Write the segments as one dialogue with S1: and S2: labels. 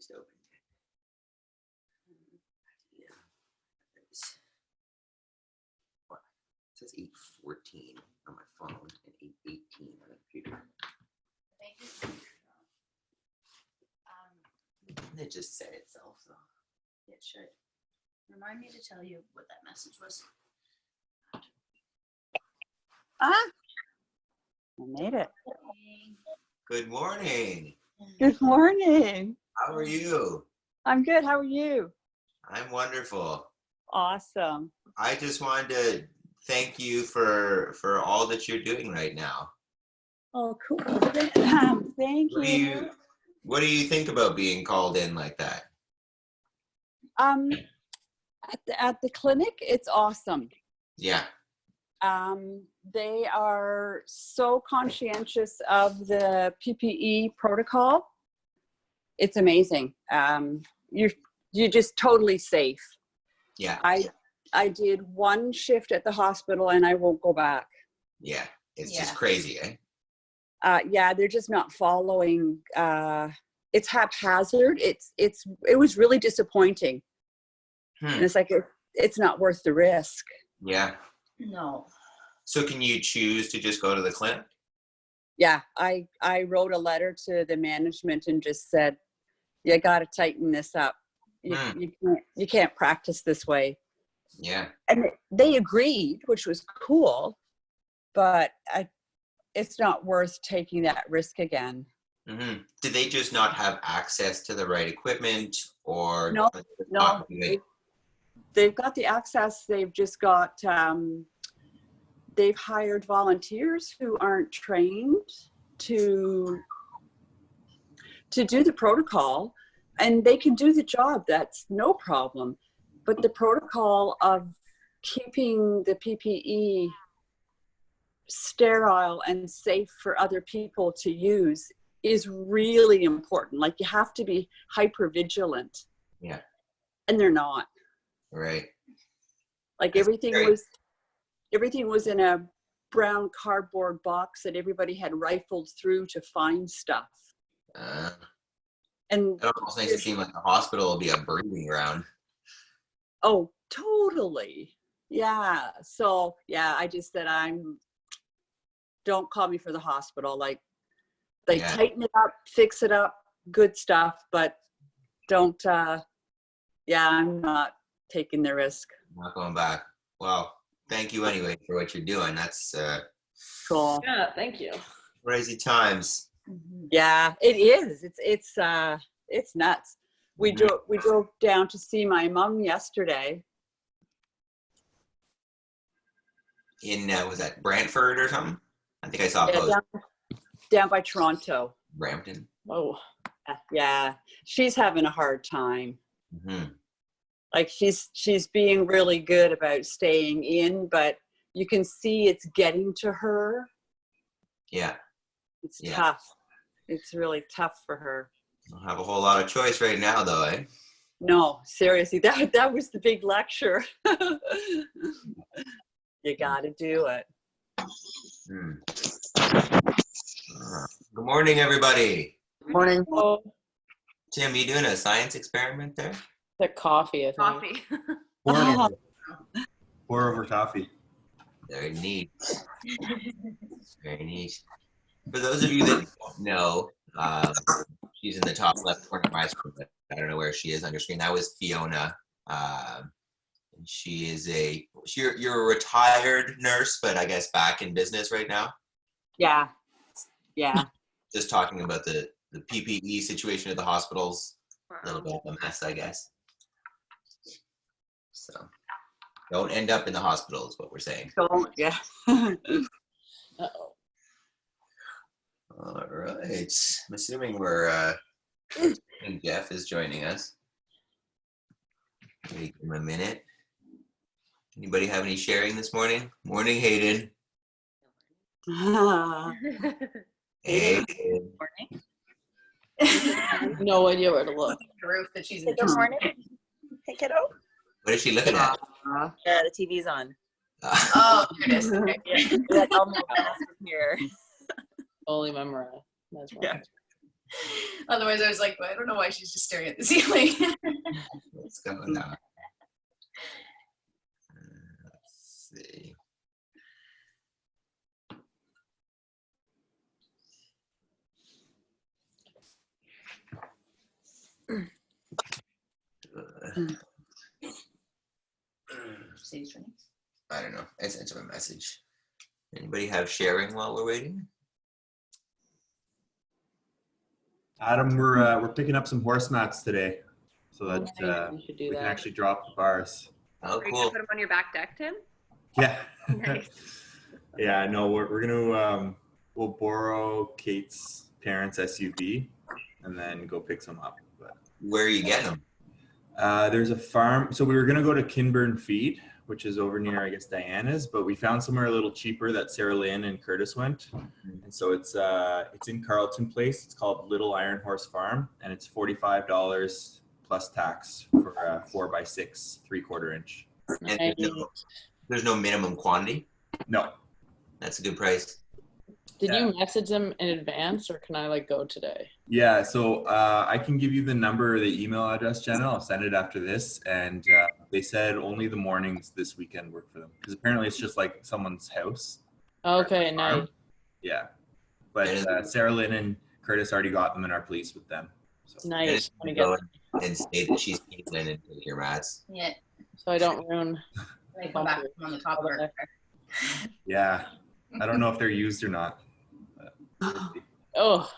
S1: just opened it. Yeah. What? It says 8:14 on my phone and 8:18 on the computer. It just said itself, so.
S2: It should. Remind me to tell you what that message was.
S3: I made it.
S1: Good morning.
S3: Good morning.
S1: How are you?
S3: I'm good. How are you?
S1: I'm wonderful.
S3: Awesome.
S1: I just wanted to thank you for all that you're doing right now.
S3: Oh, cool. Thank you.
S1: What do you think about being called in like that?
S3: At the clinic, it's awesome.
S1: Yeah.
S3: They are so conscientious of the PPE protocol. It's amazing. You're just totally safe.
S1: Yeah.
S3: I did one shift at the hospital and I won't go back.
S1: Yeah. It's just crazy, eh?
S3: Yeah, they're just not following. It's haphazard. It was really disappointing. And it's like it's not worth the risk.
S1: Yeah.
S2: No.
S1: So can you choose to just go to the clinic?
S3: Yeah, I wrote a letter to the management and just said, you got to tighten this up. You can't practice this way.
S1: Yeah.
S3: And they agreed, which was cool, but it's not worth taking that risk again.
S1: Mm-hmm. Did they just not have access to the right equipment, or
S3: No,
S1: not
S3: they've got the access. They've just got they've hired volunteers who aren't trained to do the protocol, and they can do the job. That's no problem. But the protocol of keeping the PPE sterile and safe for other people to use is really important. Like, you have to be hyper vigilant.
S1: Yeah.
S3: And they're not.
S1: Right.
S3: Like,
S1: That's
S3: everything was in a brown cardboard box that everybody had rifled through to find stuff. And
S1: it almost makes it seem like the hospital will be a breeding ground.
S3: Oh, totally. Yeah. So yeah, I just said, don't call me for the hospital. Like, they tighten it up, fix it up, good stuff, but don't, I'm not taking the risk.
S1: Not going back. Well, thank you anyway for what you're doing. That's
S3: Cool.
S4: Yeah, thank you.
S1: crazy times.
S3: Yeah, it is. It's nuts. We drove down to see my mom yesterday.
S1: In was that Brantford or something? I think I saw a post.
S3: Down by Toronto.
S1: Brampton.
S4: Oh.
S3: Yeah, she's having a hard time.
S1: Mm-hmm.
S3: Like, she's being really good about staying in, but you can see it's getting to her.
S1: Yeah.
S3: It's tough. It's really tough for her.
S1: Don't have a whole lot of choice right now, though, eh?
S3: No, seriously, that was the big lecture. You got to do it.
S1: Good morning, everybody.
S3: Morning.
S4: Oh,
S1: Tim, you doing a science experiment there?
S4: the coffee, I think.
S2: Coffee.
S5: Pour over toffee.
S1: Very neat. Very neat. For those of you that don't know, she's in the top left corner of my screen, but I don't know where she is on your screen. That was Fiona. She is you're a retired nurse, but I guess back in business right now.
S3: Yeah.
S1: Just talking about the PPE situation at the hospitals. A little bit of a mess, I guess. So don't end up in the hospital is what we're saying.
S3: Yeah.
S4: Uh-oh.
S1: All right. I'm assuming and Jeff is joining us. Wait a minute. Anybody have any sharing this morning? Morning, Hayden. Hey.
S3: Morning.
S4: No idea where to look.
S2: Proof that she's
S6: Good morning. Hey, kiddo.
S1: What is she looking at?
S6: Yeah, the TV's on.
S2: Oh, goodness. Okay.
S6: Yeah, like, I'll move from here.
S4: Only memorized. That's right.
S2: Otherwise, I was like, well, I don't know why she's just staring at the ceiling.
S1: What's going on? Let's see. I don't know. I sent him a message. Anybody have sharing while we're waiting?
S5: Adam, we're picking up some horse mats today, so that
S4: We should do
S5: we can
S4: that.
S5: actually drop the bars.
S1: Oh,
S7: Are you
S1: cool.
S7: gonna put them on your back deck, Tim?
S5: Yeah.
S7: Nice.
S5: Yeah, no, we're gonna we'll borrow Kate's parents' SUV and then go pick some up. But
S1: Where are you getting them?
S5: there's a farm, so we were gonna go to Kinburn Feed, which is over near, I guess, Diana's, but we found somewhere a little cheaper that Sarah Lynn and Curtis went, and so it's in Carlton Place. It's called Little Iron Horse Farm, and it's $45 plus tax for a 4x6 3/4 inch.
S1: And
S4: Nice.
S1: there's no minimum quantity.
S5: No,
S1: That's a good price.
S4: Did
S5: Yeah.
S4: you message them in advance, or can I like go today?
S5: yeah, so I can give you the number, the email address, Jenna. I'll send it after this, and they said only the mornings this weekend work for them because apparently it's just like someone's house.
S4: Okay,
S5: Farm.
S4: nice.
S5: Yeah, but Sarah Lynn and Curtis already got them and are pleased with them. So.
S4: Nice.
S1: And
S4: Wanna get-
S1: go and say that she's Caitlin and take your mats.
S2: Yeah,
S4: So I don't ruin.
S2: they come back on the top of her.
S5: Yeah, I don't know if they're used or not. but we'll see.
S4: Oh,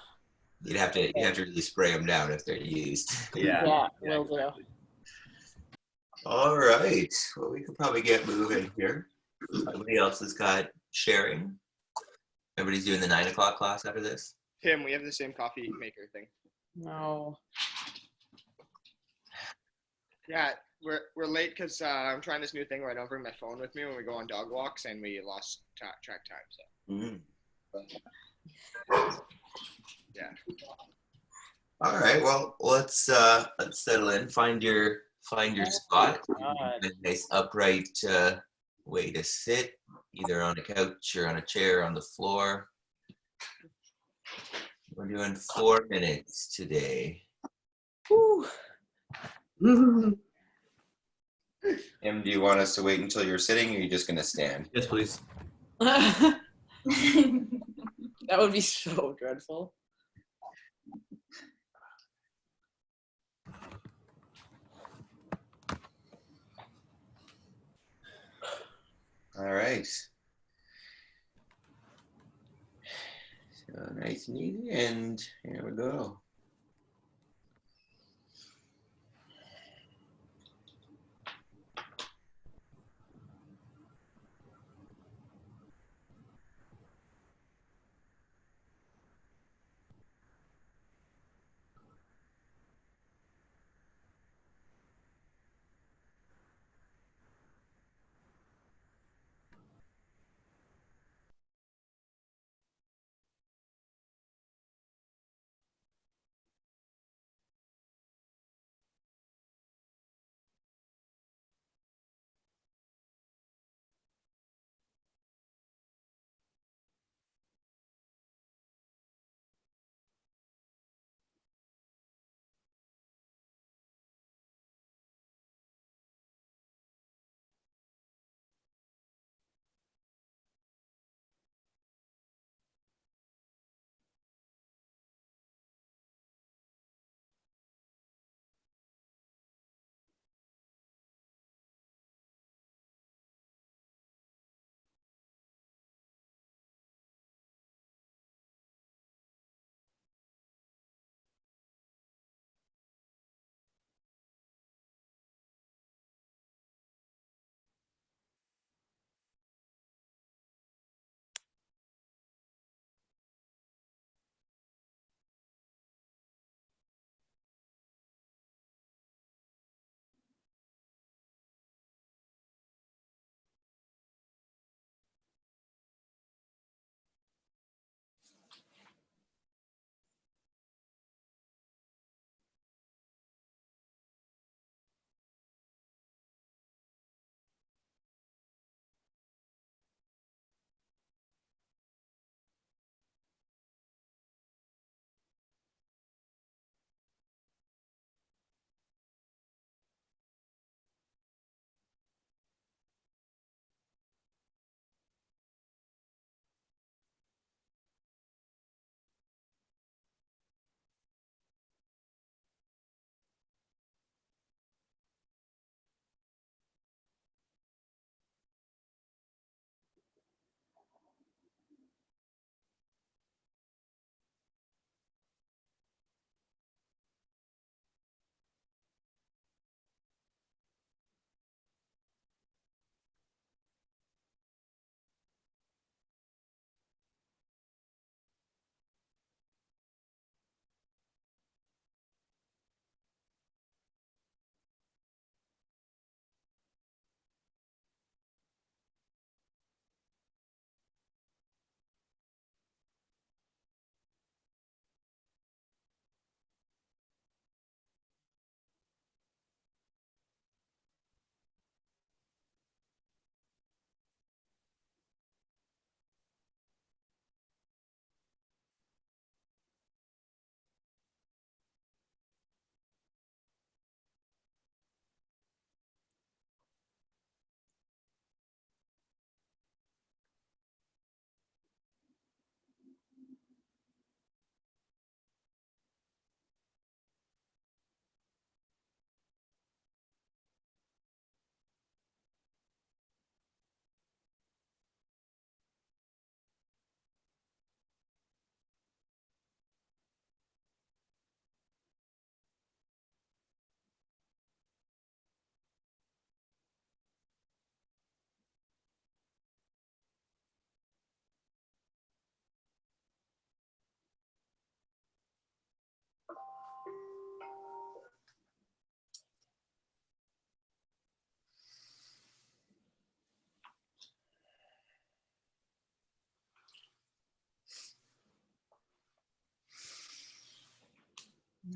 S1: You'd have to really spray them down if they're used.
S5: Yeah,
S4: yeah, will do.
S5: exactly.
S1: All right. Well, we could probably get moving here. Somebody else has got sharing. Everybody's doing the 9 o'clock class after this.
S8: Tim, we have the same coffee maker thing.
S4: No.
S8: Yeah, we're late because I'm trying this new thing where I don't bring my phone with me when we go on dog walks, and we lost track time. So
S1: Mm.
S8: yeah,
S1: All right. Well, let's settle in. Find your spot.
S4: God.
S1: A nice upright way to sit, either on a couch or on a chair or on the floor. We're doing 4 minutes today.
S4: Whew.
S9: Em, do you want us to wait until you're sitting, or are you just gonna stand?
S5: Yes, please.
S4: That would be so dreadful.
S9: All right. So nice and easy, and here we go.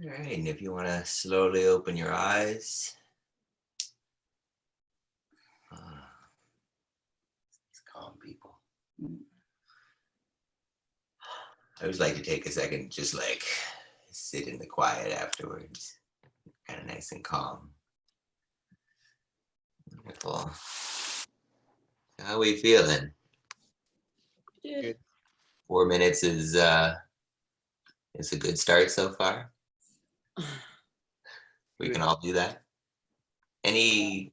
S1: All right, and if you want to slowly open your eyes. These calm people. I always like to take a second, just like sit in the quiet afterwards. Kind of nice and calm. Wonderful. How are we feeling?
S4: Good.
S1: 4 minutes is a good start so far. We can all do that. Any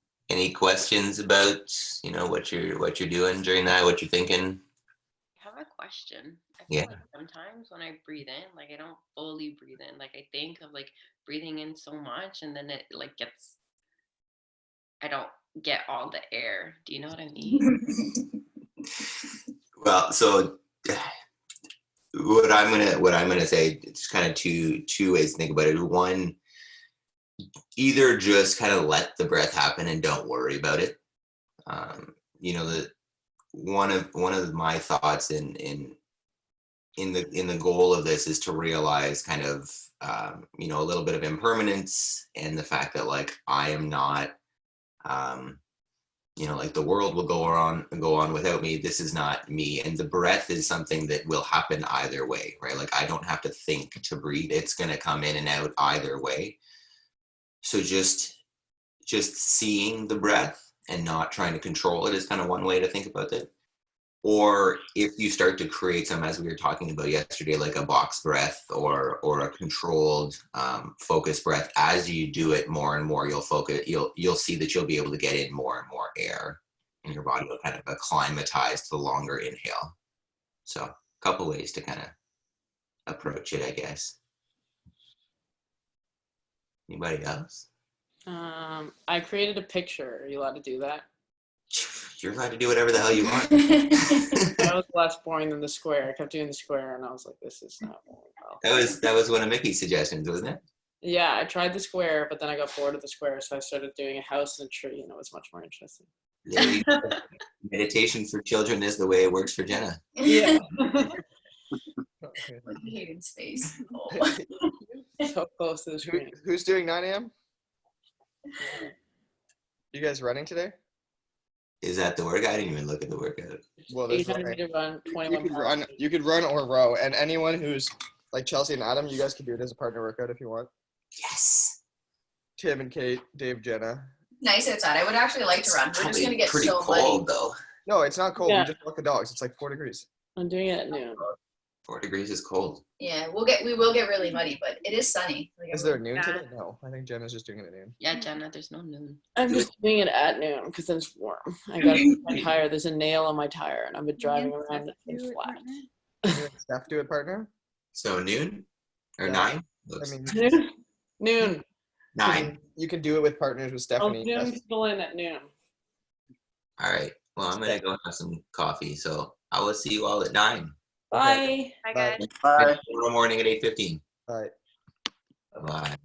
S1: questions about what you're doing during that? What you're thinking?
S2: I have a question. I
S1: Yeah.
S2: feel like sometimes when I breathe in, like I don't fully breathe in. Like I think of like breathing in so much and then it like I don't get all the air. Do you know what I mean?
S1: Well, so what I'm gonna say, it's kind of two ways to think about it. One, either just kind of let the breath happen and don't worry about it. One of my thoughts in the goal of this is to realize kind of a little bit of impermanence and the fact that like I am not like the world will go on without me. This is not me, and the breath is something that will happen either way, right? Like I don't have to think to breathe. It's going to come in and out either way. So just seeing the breath and not trying to control it is kind of one way to think about it. Or if you start to create some, as we were talking about yesterday, like a box breath or a controlled focused breath, as you do it more and more, you'll see that you'll be able to get in more and more air, and your body will kind of acclimatize to the longer inhale. So a couple ways to kind of approach it, I guess. Anybody else?
S4: I created a picture. Are you allowed to do that?
S1: You're allowed to do whatever the hell you want.
S4: That was less boring than the square. I kept doing the square, and I was like, "This is not going well."
S1: That was one of Mickey's suggestions, wasn't it?
S4: Yeah, I tried the square, but then I got bored of the square, so I started doing a house and a tree, and it was much more interesting.
S1: Meditation for children is the way it works for Jenna.
S4: Yeah.
S2: Weird space.
S4: So close to the screen.
S8: Who's doing 9 a.m.? You guys running today?
S1: Is that the workout? I didn't even look at the workout.
S8: Well, there's
S4: 800
S8: running.
S4: meter run,
S8: You
S4: 21
S8: could
S4: miles.
S8: run. You could run or row, and anyone who's like Chelsea and Adam, you guys could do it as a partner workout if you want.
S1: Yes.
S8: Tim and Kate, Dave, Jenna.
S2: Nice outside. I would actually like to run. We're just gonna get
S1: pretty
S2: so
S1: cold
S2: muddy.
S1: though.
S8: No, it's not cold.
S4: Yeah.
S8: We just walk the dogs. It's like 4 degrees.
S4: I'm doing it at noon.
S1: 4 degrees is cold.
S2: Yeah, we will get really muddy, but it is sunny. Like,
S8: Is there noon
S2: yeah.
S8: today? No, I think Jenna's just doing it at noon.
S2: Yeah, Jenna, there's no noon.
S4: I'm just doing it at noon because then it's warm. I got my tire. There's a nail on my tire, and I've been driving around it and flat.
S8: You and Steph do it, partner?
S1: So noon or
S8: Yeah.
S1: 9?
S8: I
S1: Looks
S8: mean,
S4: Noon. Noon.
S1: 9.
S8: You can do it with partners with
S4: I'll
S8: Stephanie.
S4: noon people in at noon.
S1: All right. Well, I'm gonna go have some coffee. So I will see you all at 9.
S4: Bye.
S2: Hi,
S8: Bye.
S2: guys.
S1: Tomorrow morning at 8:15.
S8: All right.
S1: Bye.